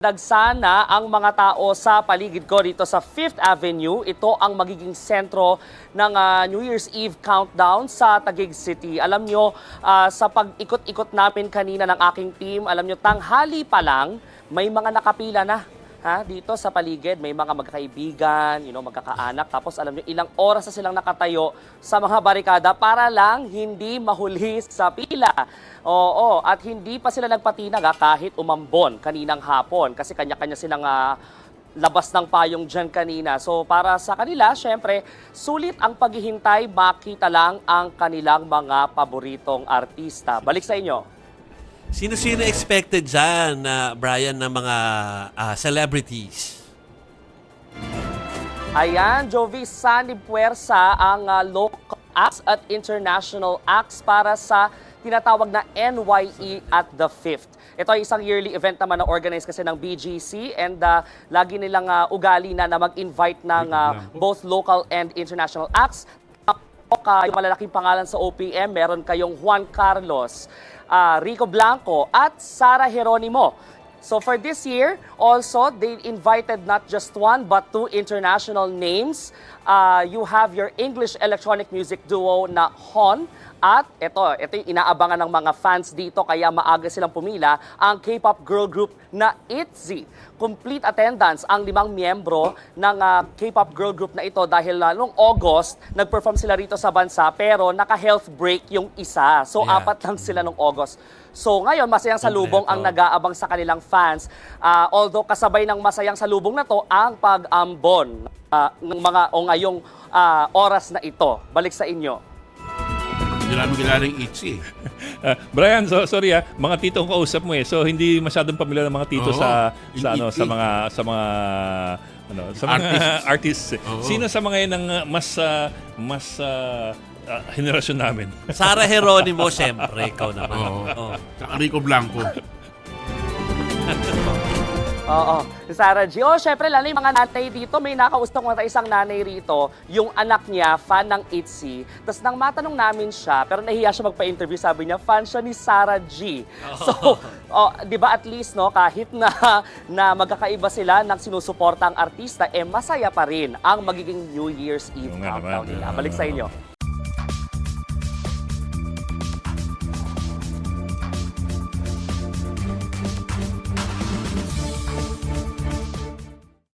Dagsana ang mga tao sa paligid ko dito sa 5th Avenue. Ito ang magiging sentro ng New Year's Eve countdown sa Taguig City. Alam nyo, sa pag-ikot-ikot namin kanina ng aking team, alam nyo, tanghali pa lang, may mga nakapila na. Dito sa paligid, may mga magkakaibigan, magkakaanak. Tapos alam nyo, ilang oras na silang nakatayo sa mga barikada para lang hindi mahuli sa pila. Oo, at hindi pa sila nagpatinag kahit umambon kaninang hapon kasi kanya-kanya silang labas ng payong dyan kanina. So para sa kanila, syempre, sulit ang paghihintay, makita lang ang kanilang mga paboritong artista. Balik sa inyo. Sino-sino expected dyan, Brian, na mga celebrities? Ayan, Jovi, Sandy Puersa ang local acts at international acts para sa tinatawag na NYE at the 5th. Ito ay isang yearly event naman na organize kasi ng BGC and lagi nilang ugali na mag-invite ng both local and international acts. Yung malalaking pangalan sa OPM, meron kayong Juan Carlos, Rico Blanco at Sara Geronimo. So for this year, also, they invited not just one but two international names. You have your English electronic music duo na Hon at ito yung inaabangan ng mga fans dito kaya maaga silang pumila, ang K-pop girl group na ITZY. Complete attendance ang 5 miyembro ng K-pop girl group na ito dahil noong August, nag-perform sila rito sa bansa pero naka-health break yung isa. So 4 lang sila noong August. So ngayon, masayang salubong ang nag-aabang sa kanilang fans. Although kasabay ng masayang salubong na to ang pag-ambon ng mga ngayong oras na ito. Balik sa inyo. Hindi namin kilalang ITZY. Brian, sorry mga tito ang kausap mo So hindi masyadong pamilyar ng mga tito sa mga artists. Sino sa mga yan ang mas henerasyon namin? Sara Geronimo, siyempre, ikaw naman. Saka Rico Blanco. Oo, Sarah G. Syempre, lalo yung mga nanay dito, may nakaustong mga isang nanay rito, yung anak niya, fan ng ITZY. Tapos nang matanong namin siya, pero nahiya siya magpa-interview, sabi niya, fan siya ni Sarah G. So, di ba at least, kahit na magkakaiba sila ng sinusuporta ang artista, masaya pa rin ang magiging New Year's Eve countdown nila. Balik sa inyo.